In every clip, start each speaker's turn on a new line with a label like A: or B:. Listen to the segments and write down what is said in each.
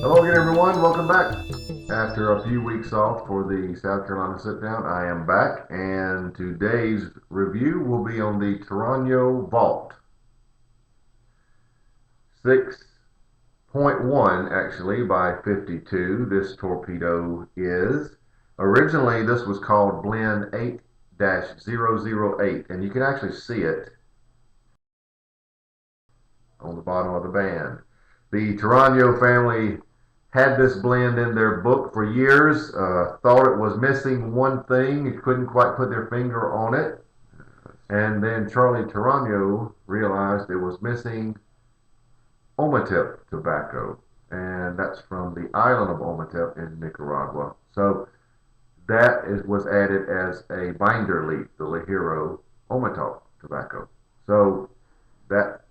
A: Hello again, everyone. Welcome back. After a few weeks off for the South Carolina sit down, I am back, and today's review will be on the Torano Vault 6.1 actually by 52. This torpedo is. Originally, this was called Blend 8-008, and you can actually see it on the bottom of the band. The Torano family had this blend in their book for years, thought it was missing one thing, couldn't quite put their finger on it, and then Charlie Torano realized it was missing Ometep tobacco, and that's from the island of Ometep in Nicaragua. So was added as a binder leaf, the Ligero Ometep tobacco. So that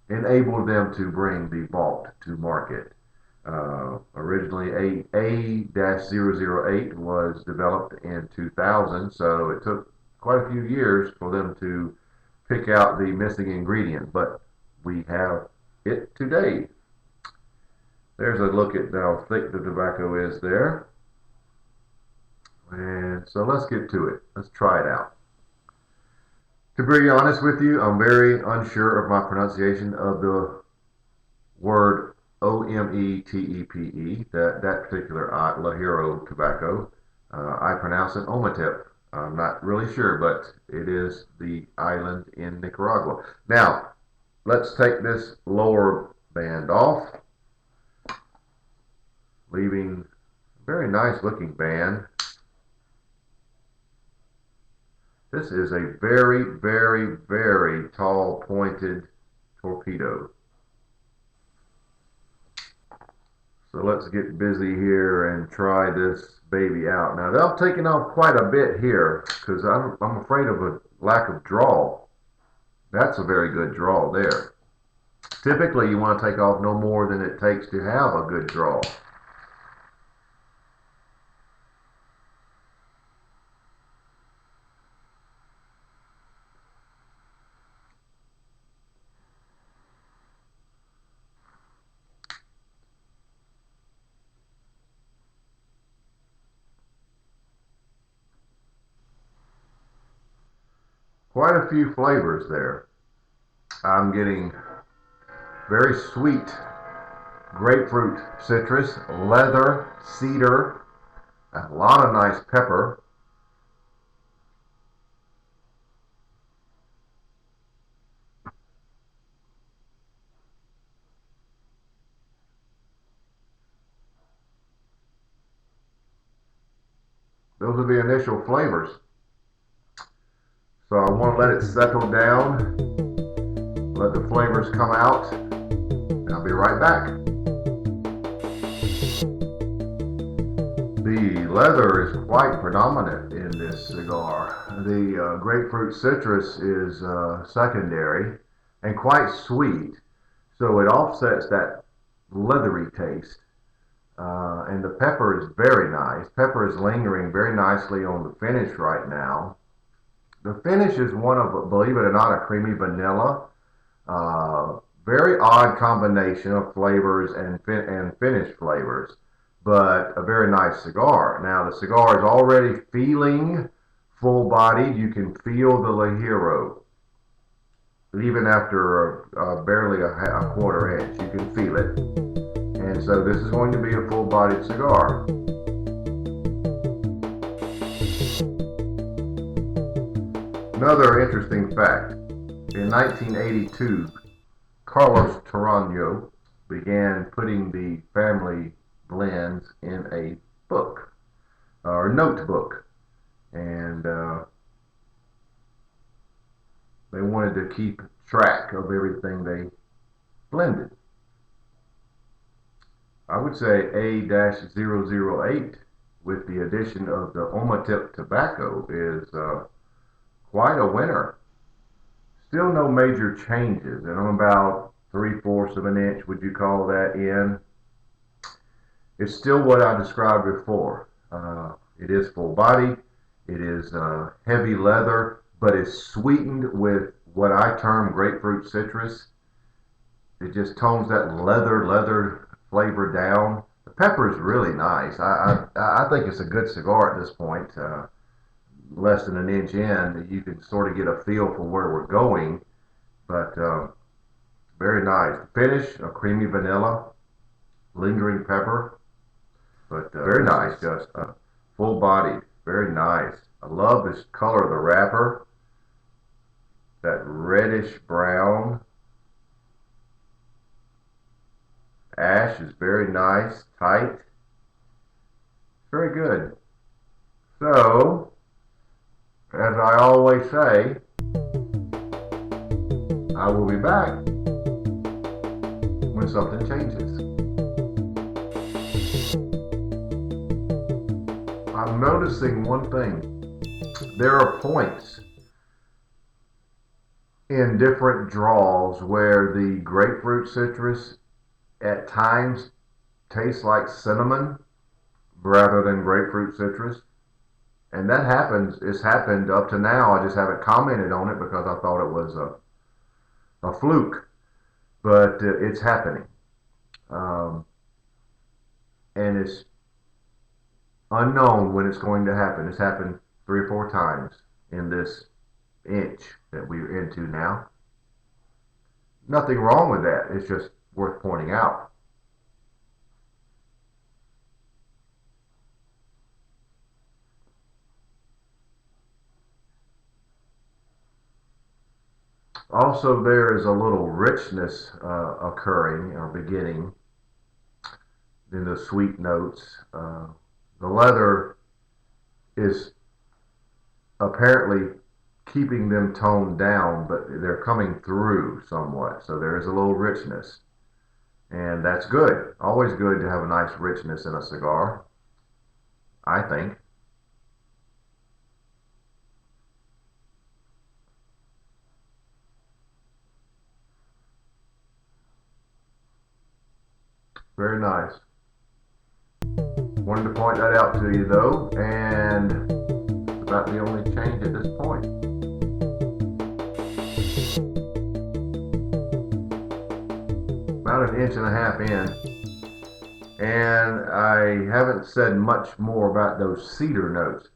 A: enabled them to bring the vault to market. Originally, A-008 was developed in 2000, so it took quite a few years for them to pick out the missing ingredient, but we have it today. There's a look at how thick the tobacco is there. And so let's get to it. Let's try it out. To be honest with you, I'm very unsure of my pronunciation of the word Ometepe, that particular Ligero tobacco. I pronounce it Ometep. I'm not really sure, but it is the island in Nicaragua. Now, let's take this lower band off, leaving a very nice looking band. This is a very, very, very tall pointed torpedo. So let's get busy here and try this baby out. Now they've taken off quite a bit here because I'm afraid of a lack of draw. That's a very good draw there. Typically you want to take off no more than it takes to have a good draw. Quite a few flavors there. I'm getting very sweet grapefruit citrus, leather, cedar, a lot of nice pepper. Those are the initial flavors. So I want to let it settle down, let the flavors come out, and I'll be right back. The leather is quite predominant in this cigar. The grapefruit citrus is secondary and quite sweet, so it offsets that leathery taste. And the pepper is very nice. Pepper is lingering very nicely on the finish right now. The finish is one of, believe it or not, a creamy vanilla. Very odd combination of flavors and finish flavors, but a very nice cigar. Now the cigar is already feeling full-bodied. You can feel the Ligero. Even after barely a quarter inch, you can feel it. And so this is going to be a full-bodied cigar. Another interesting fact, in 1982, Carlos Torano began putting the family blends in a book, or notebook, and they wanted to keep track of everything they blended. I would say A-008 with the addition of the Ometep tobacco is quite a winner. Still no major changes, and I'm about 3/4 of an inch, would you call that, in. It's still what I described before. It is full body, it is heavy leather, but it's sweetened with what I term grapefruit citrus. It just tones that leather flavor down. The pepper is really nice. I think it's a good cigar at this point. Less than an inch in, you can sort of get a feel for where we're going. But very nice. The finish, a creamy vanilla, lingering pepper, but very nice. Just full bodied, very nice. I love this color of the wrapper, that reddish brown. Ash is very nice, tight, very good. So, as I always say, I will be back when something changes. I'm noticing one thing. There are points in different draws where the grapefruit citrus at times tastes like cinnamon rather than grapefruit citrus. And that happens, it's happened up to now. I just haven't commented on it because I thought it was a fluke, but it's happening. Um, and it's unknown when it's going to happen. It's happened 3 or 4 times in this inch that we're into now. Nothing wrong with that. It's just worth pointing out. Also, there is a little richness occurring or beginning in the sweet notes. The leather is apparently keeping them toned down, but they're coming through somewhat. So there is a little richness, and that's good. Always good to have a nice richness in a cigar, I think. Very nice. Wanted to point that out to you though, and it's about the only change at this point. About an inch and a half in, and I haven't said much more about those cedar notes.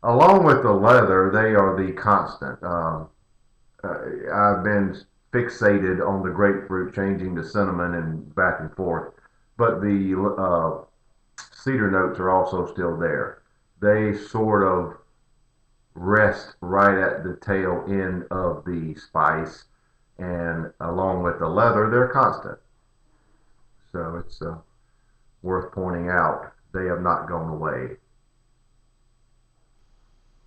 A: Along with the leather, they are the constant. I've been fixated on the grapefruit changing to cinnamon and back and forth, but the cedar notes are also still there. They sort of rest right at the tail end of the spice, and along with the leather, they're constant. So it's worth pointing out they have not gone away.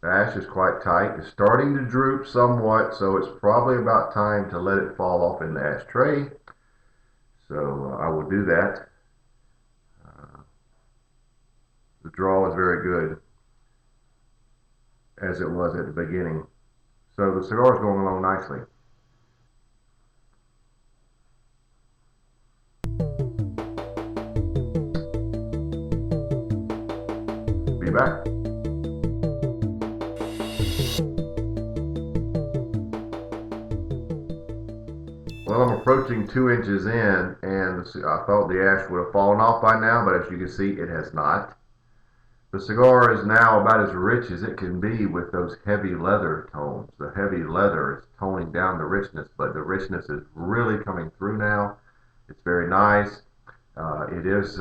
A: The ash is quite tight. It's starting to droop somewhat, so it's probably about time to let it fall off in the ashtray. So I will do that. Uh, the draw is very good, as it was at the beginning. So the cigar is going along nicely. Be back. Well, I'm approaching 2 inches in, and I thought the ash would have fallen off by now, but as you can see, it has not. The cigar is now about as rich as it can be with those heavy leather tones. The heavy leather is toning down the richness, but the richness is really coming through now. It's very nice. It is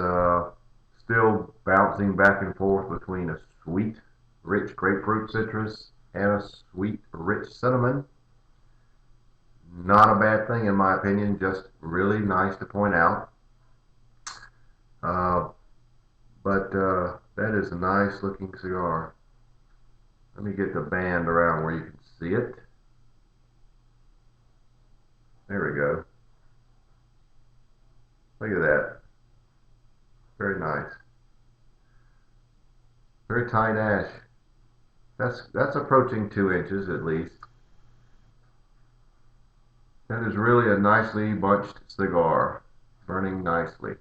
A: still bouncing back and forth between a sweet, rich grapefruit citrus and a sweet, rich cinnamon. Not a bad thing in my opinion, just really nice to point out. Uh, but that is a nice looking cigar. Let me get the band around where you can see it. There we go. Look at that. Very nice. Very tight ash. That's approaching 2 inches at least. That is really a nicely bunched cigar, burning nicely.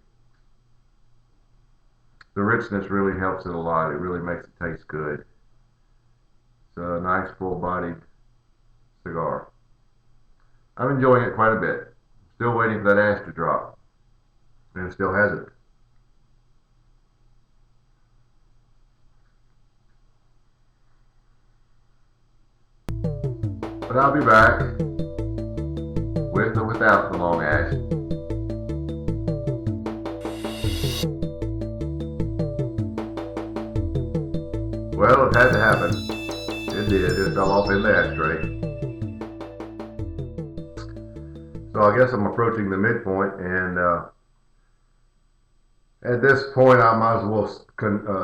A: The richness really helps it a lot. It really makes it taste good. It's a nice full-bodied cigar. I'm enjoying it quite a bit. Still waiting for that ash to drop, and it still hasn't. But I'll be back with or without the long ash. Well, it had to happen. It did. It fell off in the ashtray. So I guess I'm approaching the midpoint, and at this point, I might as well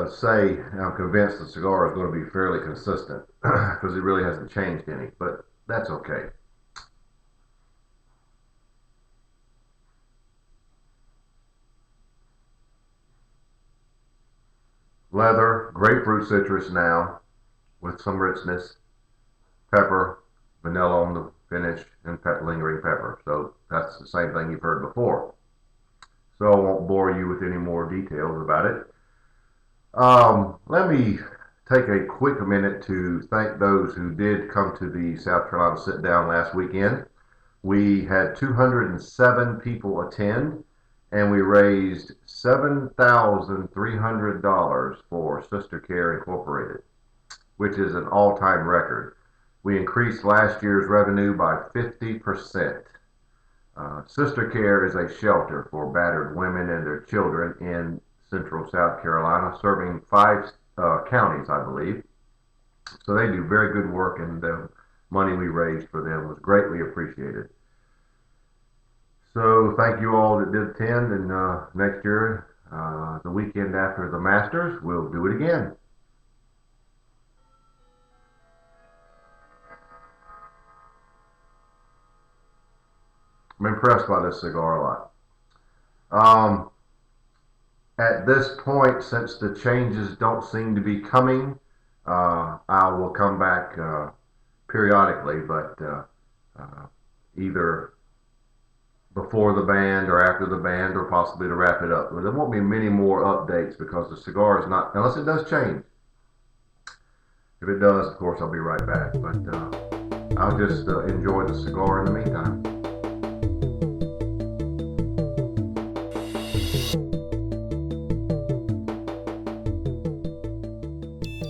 A: say I'm convinced the cigar is going to be fairly consistent because it really hasn't changed any, but that's okay. Leather, grapefruit citrus now with some richness, pepper, vanilla on the finish, and lingering pepper. So that's the same thing you've heard before. So I won't bore you with any more details about it. Let me take a quick minute to thank those who did come to the South Carolina sit down last weekend. We had 207 people attend, and we raised $7,300 for Sister Care Incorporated, which is an all-time record. We increased last year's revenue by 50%. Sister Care is a shelter for battered women and their children in central South Carolina, serving 5 counties, I believe. So they do very good work, and the money we raised for them was greatly appreciated. So thank you all that did attend, and next year, the weekend after the Masters, we'll do it again. I'm impressed by this cigar a lot. Um, at this point, since the changes don't seem to be coming, I will come back periodically, but either before the band or after the band, or possibly to wrap it up. But there won't be many more updates because the cigar is not, unless it does change. If it does, of course, I'll be right back. But I'll just enjoy the cigar in the meantime.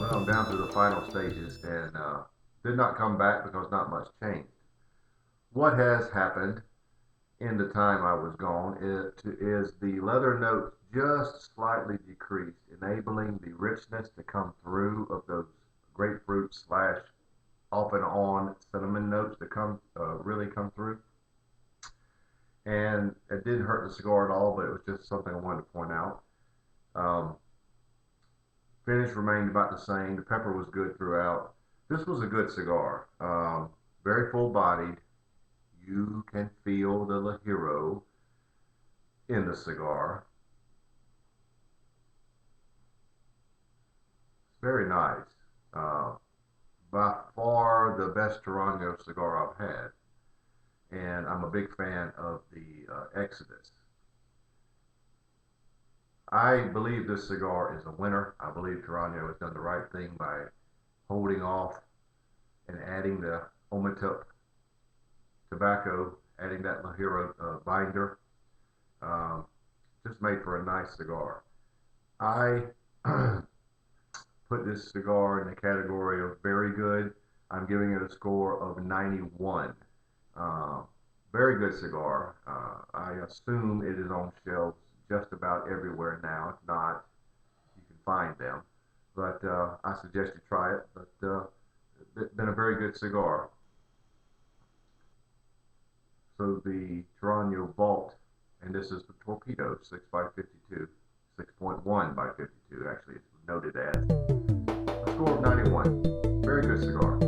A: Well, I'm down to the final stages, and did not come back because not much changed. What has happened in the time I was gone is the leather notes just slightly decreased, enabling the richness to come through of those grapefruit slash off and on cinnamon notes to come really come through. And it didn't hurt the cigar at all, but it was just something I wanted to point out. Um, Finish remained about the same. The pepper was good throughout. This was a good cigar. Very full bodied. You can feel the La Hero in the cigar. It's very nice. Uh, by far the best Torano cigar I've had. And I'm a big fan of the Exodus. I believe this cigar is a winner. I believe Torano has done the right thing by holding off and adding the Ometup tobacco, adding that La Hero binder. Um, just made for a nice cigar. I put this cigar in the category of very good. I'm giving it a score of 91. Uh, Very good cigar. I assume it is on shelves just about everywhere now. If not, you can find them. But I suggest you try it. But it's been a very good cigar. So the Torano Vault, and this is the Torpedo 6 by 52, 6.1 by 52. Actually, it's noted as a score of 91. Very good cigar.